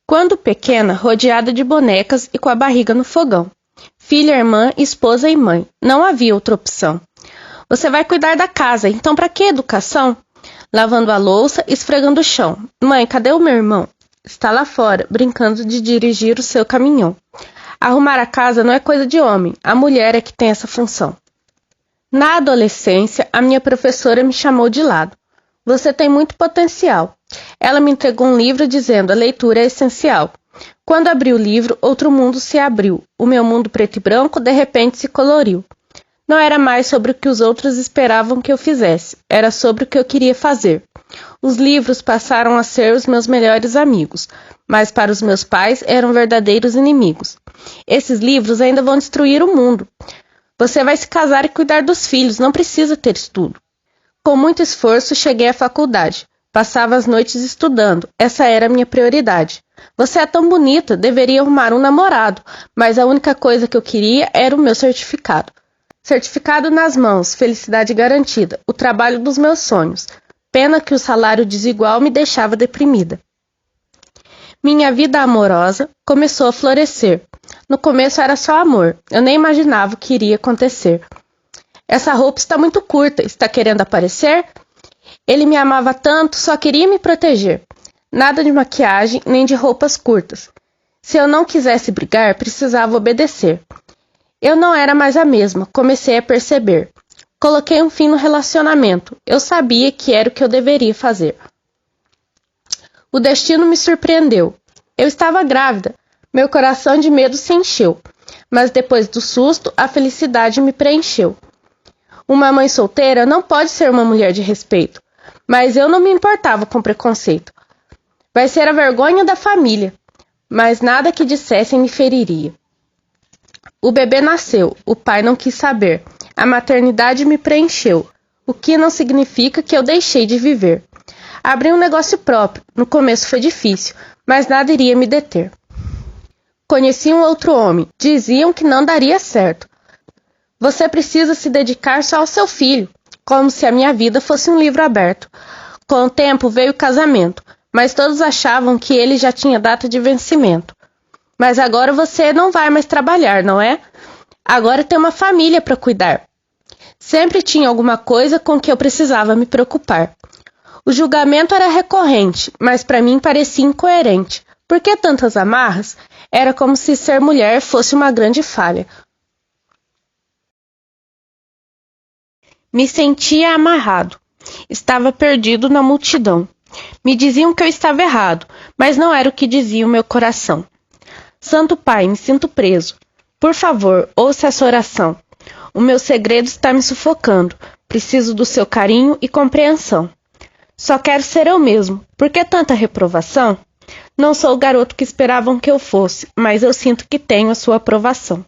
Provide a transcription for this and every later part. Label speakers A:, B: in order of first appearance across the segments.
A: Quando pequena, rodeada de bonecas e com a barriga no fogão. Filha, irmã, esposa e mãe. Não havia outra opção. Você vai cuidar da casa, então para que educação? Lavando a louça, esfregando o chão. Mãe, cadê o meu irmão? Está lá fora, brincando de dirigir o seu caminhão. Arrumar a casa não é coisa de homem, a mulher é que tem essa função. Na adolescência, a minha professora me chamou de lado. Você tem muito potencial. Ela me entregou um livro dizendo: a leitura é essencial. Quando abri o livro, outro mundo se abriu. O meu mundo preto e branco, de repente, se coloriu. Não era mais sobre o que os outros esperavam que eu fizesse, era sobre o que eu queria fazer. Os livros passaram a ser os meus melhores amigos, mas para os meus pais eram verdadeiros inimigos. Esses livros ainda vão destruir o mundo. Você vai se casar e cuidar dos filhos, não precisa ter estudo. Com muito esforço, cheguei à faculdade. Passava as noites estudando, essa era a minha prioridade. Você é tão bonita, deveria arrumar um namorado, mas a única coisa que eu queria era o meu certificado. Certificado nas mãos, felicidade garantida, o trabalho dos meus sonhos. Pena que o salário desigual me deixava deprimida. Minha vida amorosa começou a florescer. No começo era só amor, eu nem imaginava o que iria acontecer. Essa roupa está muito curta, está querendo aparecer? Ele me amava tanto, só queria me proteger. Nada de maquiagem, nem de roupas curtas. Se eu não quisesse brigar, precisava obedecer. Eu não era mais a mesma, comecei a perceber. Coloquei um fim no relacionamento, eu sabia que era o que eu deveria fazer. O destino me surpreendeu. Eu estava grávida, meu coração de medo se encheu, mas depois do susto, a felicidade me preencheu. Uma mãe solteira não pode ser uma mulher de respeito, mas eu não me importava com preconceito. Vai ser a vergonha da família, mas nada que dissessem me feriria. O bebê nasceu, o pai não quis saber. A maternidade me preencheu, o que não significa que eu deixei de viver. Abri um negócio próprio, no começo foi difícil, mas nada iria me deter. Conheci um outro homem, diziam que não daria certo. Você precisa se dedicar só ao seu filho, como se a minha vida fosse um livro aberto. Com o tempo veio o casamento, mas todos achavam que ele já tinha data de vencimento. Mas agora você não vai mais trabalhar, não é? Agora tem uma família para cuidar. Sempre tinha alguma coisa com que eu precisava me preocupar. O julgamento era recorrente, mas para mim parecia incoerente. Por que tantas amarras? Era como se ser mulher fosse uma grande falha. Me sentia amarrado. Estava perdido na multidão. Me diziam que eu estava errado, mas não era o que dizia o meu coração. Santo Pai, me sinto preso. Por favor, ouça essa oração. O meu segredo está me sufocando. Preciso do seu carinho e compreensão. Só quero ser eu mesmo. Por que tanta reprovação? Não sou o garoto que esperavam que eu fosse, mas eu sinto que tenho a sua aprovação.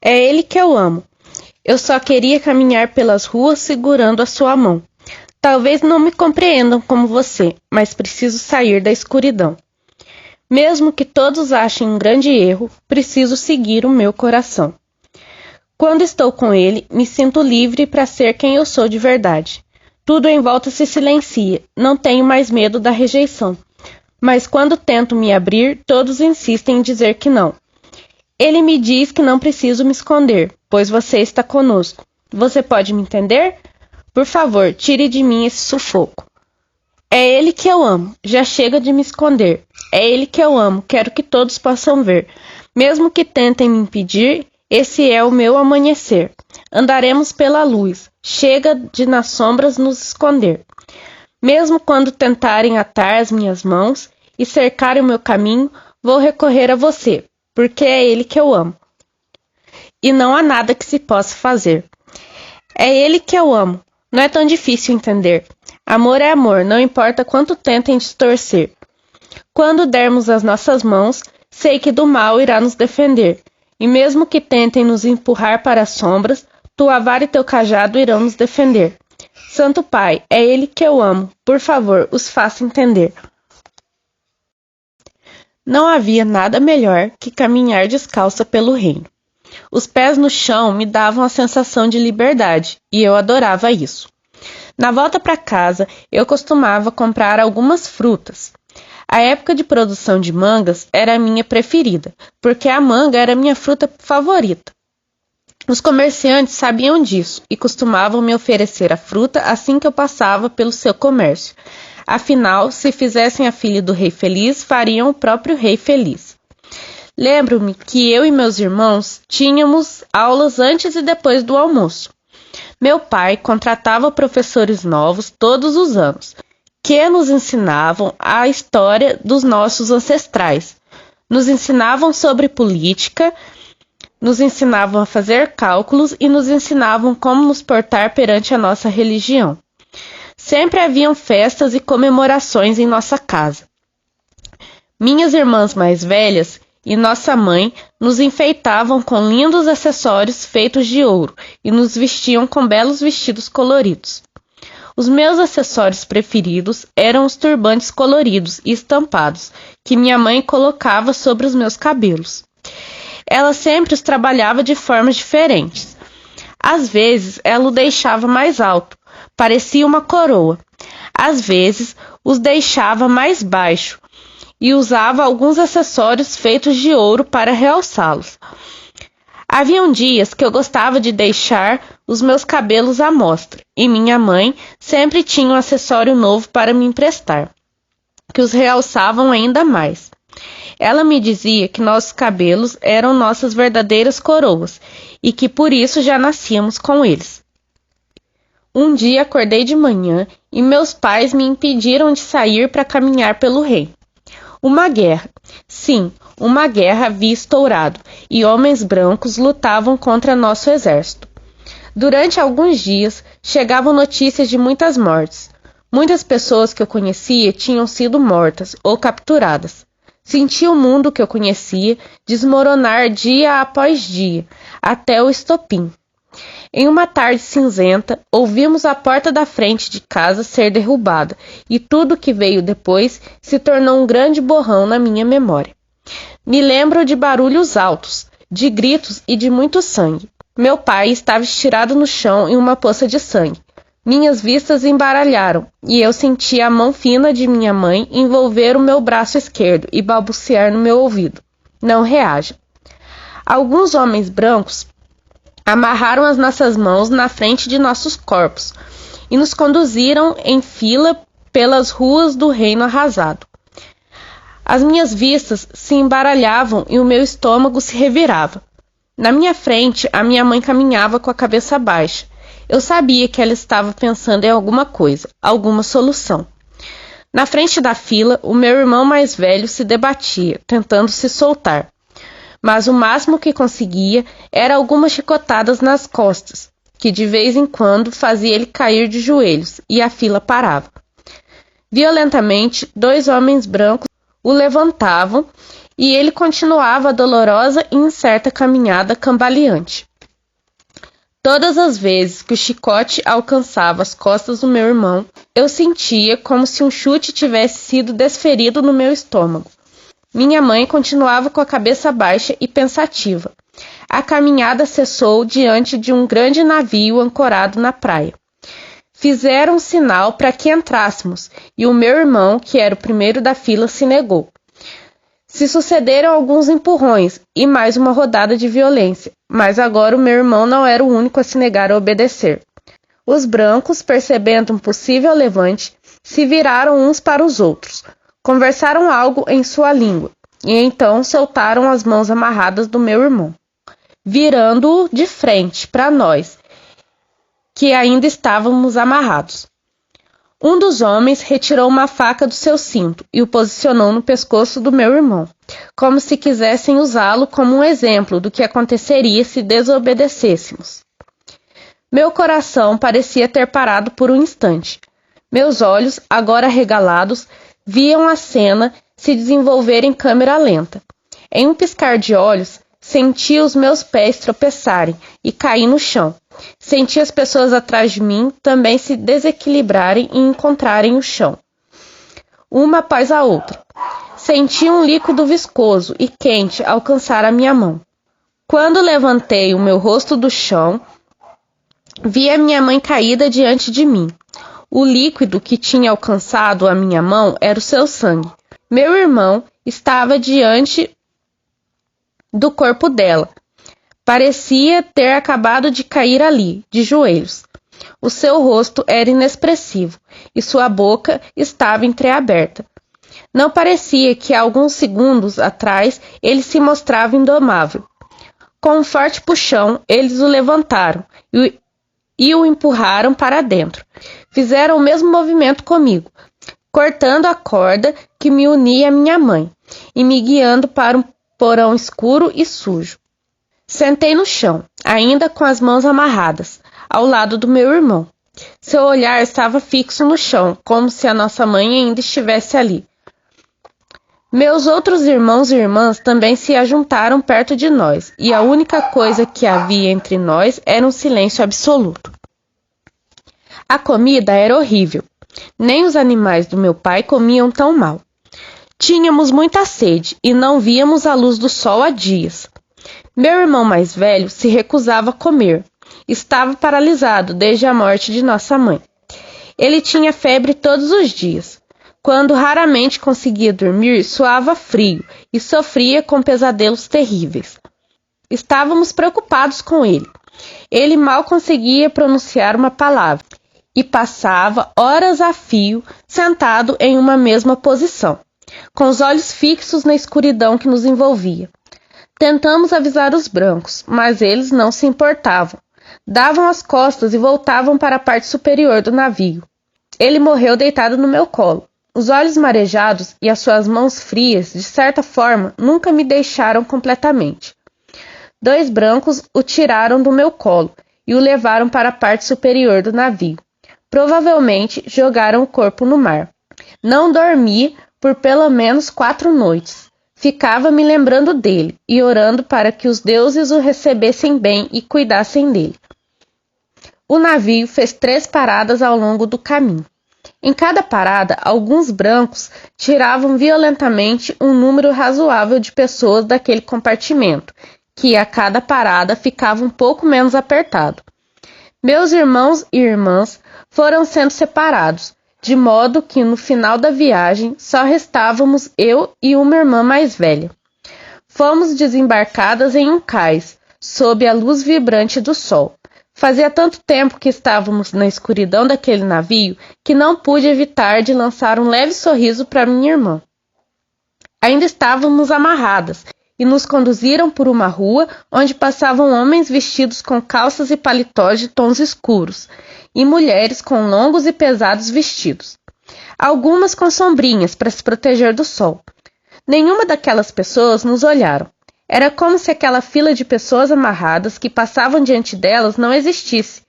A: É ele que eu amo. Eu só queria caminhar pelas ruas segurando a sua mão. Talvez não me compreendam como você, mas preciso sair da escuridão. Mesmo que todos achem um grande erro, preciso seguir o meu coração. Quando estou com ele, me sinto livre para ser quem eu sou de verdade. Tudo em volta se silencia, não tenho mais medo da rejeição. Mas quando tento me abrir, todos insistem em dizer que não. Ele me diz que não preciso me esconder, pois você está conosco. Você pode me entender? Por favor, tire de mim esse sufoco. É ele que eu amo, já chega de me esconder. É ele que eu amo, quero que todos possam ver. Mesmo que tentem me impedir, esse é o meu amanhecer. Andaremos pela luz, chega de nas sombras nos esconder. Mesmo quando tentarem atar as minhas mãos e cercarem o meu caminho, vou recorrer a você, porque é ele que eu amo. E não há nada que se possa fazer. É ele que eu amo, não é tão difícil entender. Amor é amor, não importa quanto tentem distorcer. Quando dermos as nossas mãos, sei que do mal irá nos defender. E mesmo que tentem nos empurrar para as sombras, tua vara e teu cajado irão nos defender. Santo Pai, é ele que eu amo. Por favor, os faça entender. Não havia nada melhor que caminhar descalça pelo reino. Os pés no chão me davam a sensação de liberdade, e eu adorava isso. Na volta para casa, eu costumava comprar algumas frutas. A época de produção de mangas era a minha preferida, porque a manga era a minha fruta favorita. Os comerciantes sabiam disso e costumavam me oferecer a fruta assim que eu passava pelo seu comércio. Afinal, se fizessem a filha do rei feliz, fariam o próprio rei feliz. Lembro-me que eu e meus irmãos tínhamos aulas antes e depois do almoço. Meu pai contratava professores novos todos os anos, que nos ensinavam a história dos nossos ancestrais, nos ensinavam sobre política, nos ensinavam a fazer cálculos e nos ensinavam como nos portar perante a nossa religião. Sempre haviam festas e comemorações em nossa casa. Minhas irmãs mais velhas e nossa mãe nos enfeitavam com lindos acessórios feitos de ouro e nos vestiam com belos vestidos coloridos. Os meus acessórios preferidos eram os turbantes coloridos e estampados que minha mãe colocava sobre os meus cabelos. Ela sempre os trabalhava de formas diferentes. Às vezes, ela o deixava mais alto, parecia uma coroa. Às vezes, os deixava mais baixo e usava alguns acessórios feitos de ouro para realçá-los. Haviam dias que eu gostava de deixar os meus cabelos à mostra, e minha mãe sempre tinha um acessório novo para me emprestar, que os realçavam ainda mais. Ela me dizia que nossos cabelos eram nossas verdadeiras coroas, e que por isso já nascíamos com eles. Um dia acordei de manhã e meus pais me impediram de sair para caminhar pelo reino. Uma guerra. Sim, uma guerra havia estourado e homens brancos lutavam contra nosso exército. Durante alguns dias chegavam notícias de muitas mortes. Muitas pessoas que eu conhecia tinham sido mortas ou capturadas. Senti o mundo que eu conhecia desmoronar dia após dia, até o estopim. Em uma tarde cinzenta, ouvimos a porta da frente de casa ser derrubada, e tudo que veio depois se tornou um grande borrão na minha memória. Me lembro de barulhos altos, de gritos e de muito sangue. Meu pai estava estirado no chão em uma poça de sangue. Minhas vistas embaralharam, e eu senti a mão fina de minha mãe envolver o meu braço esquerdo e balbuciar no meu ouvido: "Não reaja." Alguns homens brancos amarraram as nossas mãos na frente de nossos corpos e nos conduziram em fila pelas ruas do reino arrasado. As minhas vistas se embaralhavam e o meu estômago se revirava. Na minha frente, a minha mãe caminhava com a cabeça baixa. Eu sabia que ela estava pensando em alguma coisa, alguma solução. Na frente da fila, o meu irmão mais velho se debatia, tentando se soltar. Mas o máximo que conseguia era algumas chicotadas nas costas, que de vez em quando fazia ele cair de joelhos, e a fila parava. Violentamente, 2 homens brancos o levantavam, e ele continuava a dolorosa e incerta caminhada cambaleante. Todas as vezes que o chicote alcançava as costas do meu irmão, eu sentia como se um chute tivesse sido desferido no meu estômago. Minha mãe continuava com a cabeça baixa e pensativa. A caminhada cessou diante de um grande navio ancorado na praia. Fizeram um sinal para que entrássemos, e o meu irmão, que era o primeiro da fila, se negou. Se sucederam alguns empurrões e mais uma rodada de violência, mas agora o meu irmão não era o único a se negar a obedecer. Os brancos, percebendo um possível levante, se viraram uns para os outros. Conversaram algo em sua língua, e então soltaram as mãos amarradas do meu irmão, virando-o de frente para nós, que ainda estávamos amarrados. Um dos homens retirou uma faca do seu cinto e o posicionou no pescoço do meu irmão, como se quisessem usá-lo como um exemplo do que aconteceria se desobedecêssemos. Meu coração parecia ter parado por um instante. Meus olhos, agora arregalados, viam a cena se desenvolver em câmera lenta. Em um piscar de olhos, senti os meus pés tropeçarem e cair no chão. Senti as pessoas atrás de mim também se desequilibrarem e encontrarem o chão, uma após a outra. Senti um líquido viscoso e quente alcançar a minha mão. Quando levantei o meu rosto do chão, vi a minha mãe caída diante de mim. O líquido que tinha alcançado a minha mão era o seu sangue. Meu irmão estava diante do corpo dela. Parecia ter acabado de cair ali, de joelhos. O seu rosto era inexpressivo e sua boca estava entreaberta. Não parecia que há alguns segundos atrás ele se mostrava indomável. Com um forte puxão, eles o levantaram e o empurraram para dentro. Fizeram o mesmo movimento comigo, cortando a corda que me unia à minha mãe e me guiando para um porão escuro e sujo. Sentei no chão, ainda com as mãos amarradas, ao lado do meu irmão. Seu olhar estava fixo no chão, como se a nossa mãe ainda estivesse ali. Meus outros irmãos e irmãs também se ajuntaram perto de nós, e a única coisa que havia entre nós era um silêncio absoluto. A comida era horrível. Nem os animais do meu pai comiam tão mal. Tínhamos muita sede e não víamos a luz do sol há dias. Meu irmão mais velho se recusava a comer. Estava paralisado desde a morte de nossa mãe. Ele tinha febre todos os dias. Quando raramente conseguia dormir, suava frio e sofria com pesadelos terríveis. Estávamos preocupados com ele. Ele mal conseguia pronunciar uma palavra e passava horas a fio sentado em uma mesma posição, com os olhos fixos na escuridão que nos envolvia. Tentamos avisar os brancos, mas eles não se importavam. Davam as costas e voltavam para a parte superior do navio. Ele morreu deitado no meu colo. Os olhos marejados e as suas mãos frias, de certa forma, nunca me deixaram completamente. 2 brancos o tiraram do meu colo e o levaram para a parte superior do navio. Provavelmente jogaram o corpo no mar. Não dormi por pelo menos 4 noites. Ficava me lembrando dele e orando para que os deuses o recebessem bem e cuidassem dele. O navio fez 3 paradas ao longo do caminho. Em cada parada, alguns brancos tiravam violentamente um número razoável de pessoas daquele compartimento, que a cada parada ficava um pouco menos apertado. Meus irmãos e irmãs foram sendo separados, de modo que no final da viagem só restávamos eu e uma irmã mais velha. Fomos desembarcadas em um cais, sob a luz vibrante do sol. Fazia tanto tempo que estávamos na escuridão daquele navio que não pude evitar de lançar um leve sorriso para minha irmã. Ainda estávamos amarradas e nos conduziram por uma rua onde passavam homens vestidos com calças e paletós de tons escuros e mulheres com longos e pesados vestidos, algumas com sombrinhas para se proteger do sol. Nenhuma daquelas pessoas nos olharam. Era como se aquela fila de pessoas amarradas que passavam diante delas não existisse.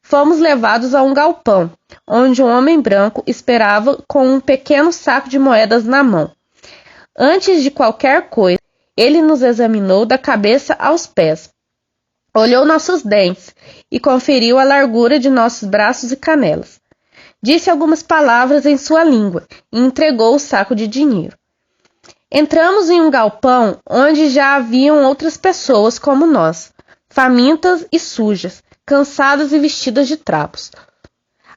A: Fomos levados a um galpão, onde um homem branco esperava com um pequeno saco de moedas na mão. Antes de qualquer coisa, ele nos examinou da cabeça aos pés. Olhou nossos dentes e conferiu a largura de nossos braços e canelas. Disse algumas palavras em sua língua e entregou o saco de dinheiro. Entramos em um galpão onde já haviam outras pessoas como nós, famintas e sujas, cansadas e vestidas de trapos.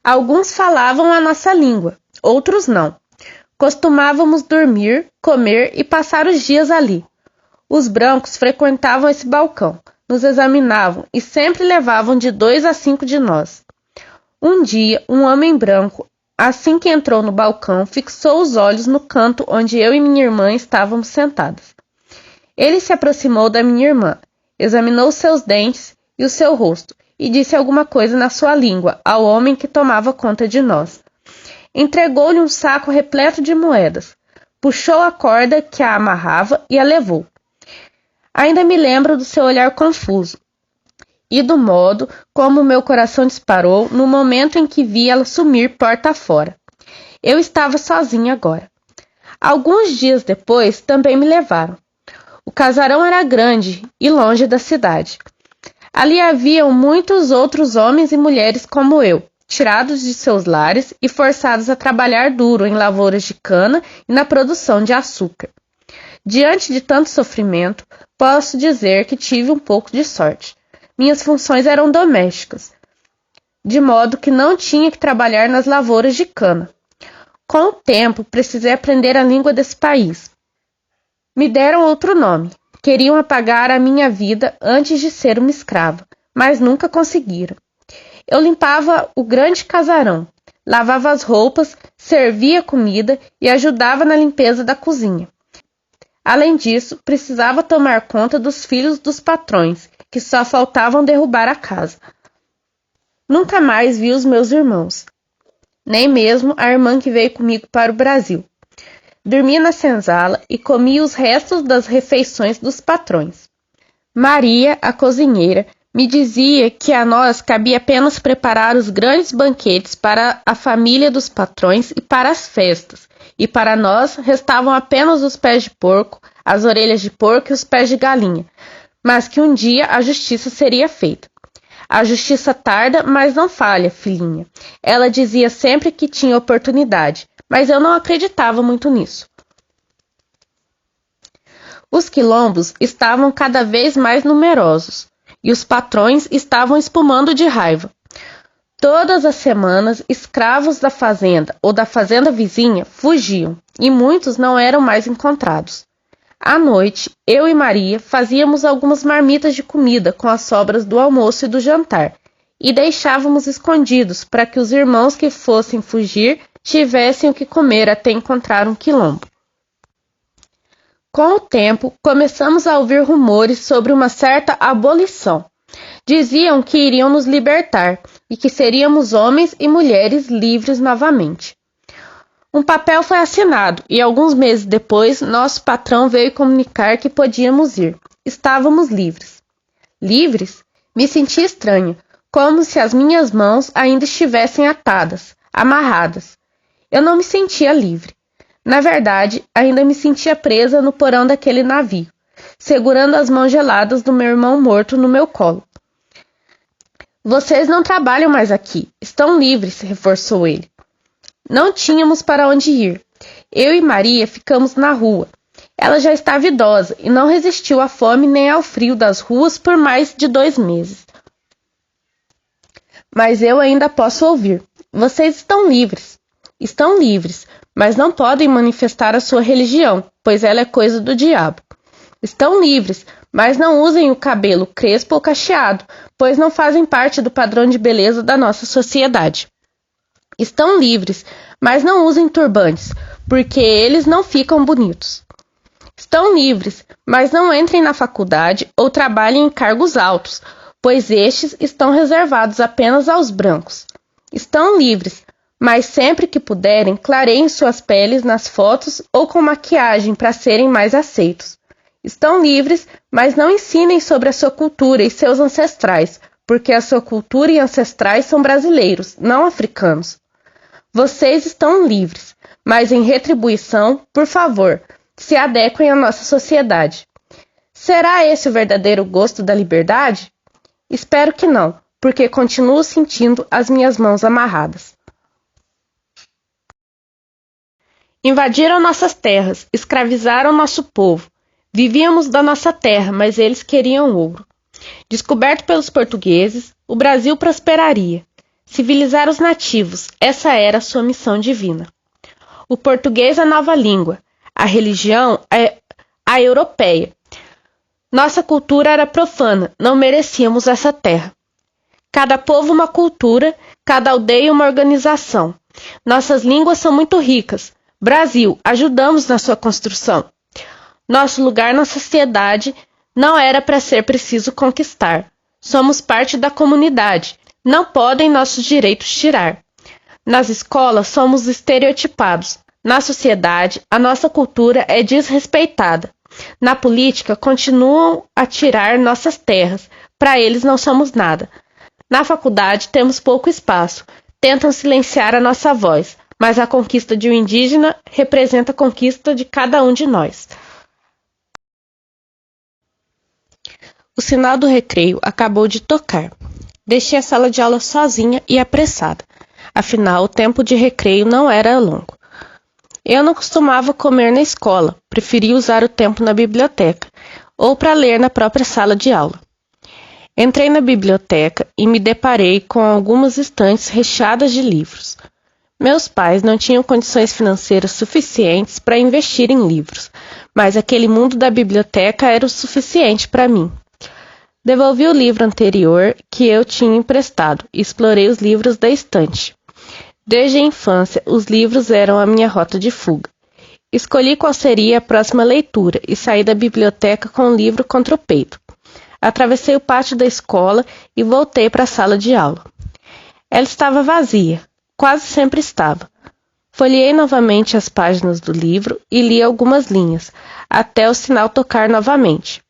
A: Alguns falavam a nossa língua, outros não. Costumávamos dormir, comer e passar os dias ali. Os brancos frequentavam esse balcão, nos examinavam e sempre levavam de 2 a 5 de nós. Um dia, um homem branco, assim que entrou no balcão, fixou os olhos no canto onde eu e minha irmã estávamos sentadas. Ele se aproximou da minha irmã, examinou seus dentes e o seu rosto, e disse alguma coisa na sua língua ao homem que tomava conta de nós. Entregou-lhe um saco repleto de moedas, puxou a corda que a amarrava e a levou. Ainda me lembro do seu olhar confuso e do modo como meu coração disparou no momento em que vi ela sumir porta fora. Eu estava sozinha agora. Alguns dias depois também me levaram. O casarão era grande e longe da cidade. Ali haviam muitos outros homens e mulheres como eu, tirados de seus lares e forçados a trabalhar duro em lavouras de cana e na produção de açúcar. Diante de tanto sofrimento, posso dizer que tive um pouco de sorte. Minhas funções eram domésticas, de modo que não tinha que trabalhar nas lavouras de cana. Com o tempo, precisei aprender a língua desse país. Me deram outro nome. Queriam apagar a minha vida antes de ser uma escrava, mas nunca conseguiram. Eu limpava o grande casarão, lavava as roupas, servia comida e ajudava na limpeza da cozinha. Além disso, precisava tomar conta dos filhos dos patrões, que só faltavam derrubar a casa. Nunca mais vi os meus irmãos, nem mesmo a irmã que veio comigo para o Brasil. Dormia na senzala e comia os restos das refeições dos patrões. Maria, a cozinheira, me dizia que a nós cabia apenas preparar os grandes banquetes para a família dos patrões e para as festas, e para nós restavam apenas os pés de porco, as orelhas de porco e os pés de galinha, mas que um dia a justiça seria feita. A justiça tarda, mas não falha, filhinha. Ela dizia sempre que tinha oportunidade, mas eu não acreditava muito nisso. Os quilombos estavam cada vez mais numerosos, e os patrões estavam espumando de raiva. Todas as semanas, escravos da fazenda ou da fazenda vizinha fugiam, e muitos não eram mais encontrados. À noite, eu e Maria fazíamos algumas marmitas de comida com as sobras do almoço e do jantar, e deixávamos escondidos para que os irmãos que fossem fugir tivessem o que comer até encontrar um quilombo. Com o tempo, começamos a ouvir rumores sobre uma certa abolição. Diziam que iriam nos libertar e que seríamos homens e mulheres livres novamente. Um papel foi assinado e alguns meses depois, nosso patrão veio comunicar que podíamos ir. Estávamos livres. Livres? Me senti estranha, como se as minhas mãos ainda estivessem atadas, amarradas. Eu não me sentia livre. Na verdade, ainda me sentia presa no porão daquele navio, segurando as mãos geladas do meu irmão morto no meu colo. Vocês não trabalham mais aqui, estão livres, reforçou ele. Não tínhamos para onde ir. Eu e Maria ficamos na rua. Ela já estava idosa e não resistiu à fome nem ao frio das ruas por mais de 2 meses. Mas eu ainda posso ouvir. Vocês estão livres. Estão livres, mas não podem manifestar a sua religião, pois ela é coisa do diabo. Estão livres, mas não usem o cabelo crespo ou cacheado, pois não fazem parte do padrão de beleza da nossa sociedade. Estão livres, mas não usem turbantes, porque eles não ficam bonitos. Estão livres, mas não entrem na faculdade ou trabalhem em cargos altos, pois estes estão reservados apenas aos brancos. Estão livres, mas sempre que puderem, clareiem suas peles nas fotos ou com maquiagem para serem mais aceitos. Estão livres, mas não ensinem sobre a sua cultura e seus ancestrais, porque a sua cultura e ancestrais são brasileiros, não africanos. Vocês estão livres, mas em retribuição, por favor, se adequem à nossa sociedade. Será esse o verdadeiro gosto da liberdade? Espero que não, porque continuo sentindo as minhas mãos amarradas. Invadiram nossas terras, escravizaram nosso povo. Vivíamos da nossa terra, mas eles queriam ouro. Descoberto pelos portugueses, o Brasil prosperaria. Civilizar os nativos, essa era a sua missão divina. O português a nova língua, a religião a europeia. Nossa cultura era profana, não merecíamos essa terra. Cada povo uma cultura, cada aldeia uma organização. Nossas línguas são muito ricas. Brasil, ajudamos na sua construção. Nosso lugar na sociedade não era para ser preciso conquistar. Somos parte da comunidade. Não podem nossos direitos tirar. Nas escolas somos estereotipados. Na sociedade, a nossa cultura é desrespeitada. Na política, continuam a tirar nossas terras. Para eles não somos nada. Na faculdade, temos pouco espaço. Tentam silenciar a nossa voz. Mas a conquista de um indígena representa a conquista de cada um de nós. O sinal do recreio acabou de tocar. Deixei a sala de aula sozinha e apressada. Afinal, o tempo de recreio não era longo. Eu não costumava comer na escola, preferia usar o tempo na biblioteca, ou para ler na própria sala de aula. Entrei na biblioteca e me deparei com algumas estantes recheadas de livros. Meus pais não tinham condições financeiras suficientes para investir em livros, mas aquele mundo da biblioteca era o suficiente para mim. Devolvi o livro anterior que eu tinha emprestado e explorei os livros da estante. Desde a infância, os livros eram a minha rota de fuga. Escolhi qual seria a próxima leitura e saí da biblioteca com o livro contra o peito. Atravessei o pátio da escola e voltei para a sala de aula. Ela estava vazia, quase sempre estava. Folheei novamente as páginas do livro e li algumas linhas, até o sinal tocar novamente.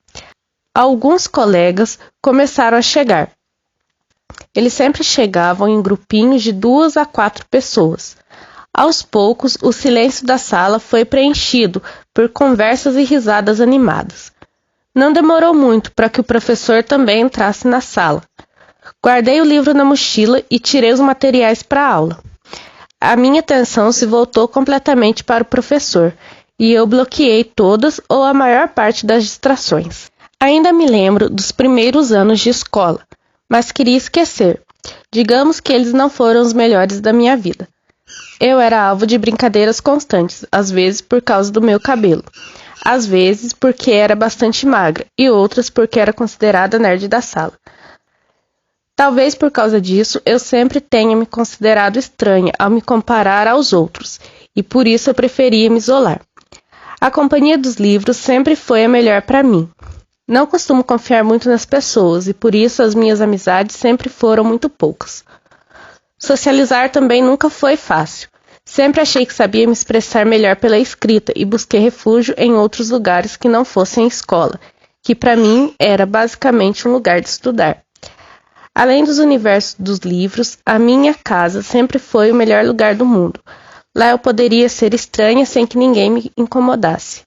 A: Alguns colegas começaram a chegar. Eles sempre chegavam em grupinhos de 2 a 4 pessoas. Aos poucos, o silêncio da sala foi preenchido por conversas e risadas animadas. Não demorou muito para que o professor também entrasse na sala. Guardei o livro na mochila e tirei os materiais para a aula. A minha atenção se voltou completamente para o professor e eu bloqueei todas ou a maior parte das distrações. Ainda me lembro dos primeiros anos de escola, mas queria esquecer. Digamos que eles não foram os melhores da minha vida. Eu era alvo de brincadeiras constantes, às vezes por causa do meu cabelo, às vezes porque era bastante magra e outras porque era considerada nerd da sala. Talvez por causa disso eu sempre tenha me considerado estranha ao me comparar aos outros, e por isso eu preferia me isolar. A companhia dos livros sempre foi a melhor para mim. Não costumo confiar muito nas pessoas e por isso as minhas amizades sempre foram muito poucas. Socializar também nunca foi fácil. Sempre achei que sabia me expressar melhor pela escrita e busquei refúgio em outros lugares que não fossem a escola, que para mim era basicamente um lugar de estudar. Além dos universos dos livros, a minha casa sempre foi o melhor lugar do mundo. Lá eu poderia ser estranha sem que ninguém me incomodasse.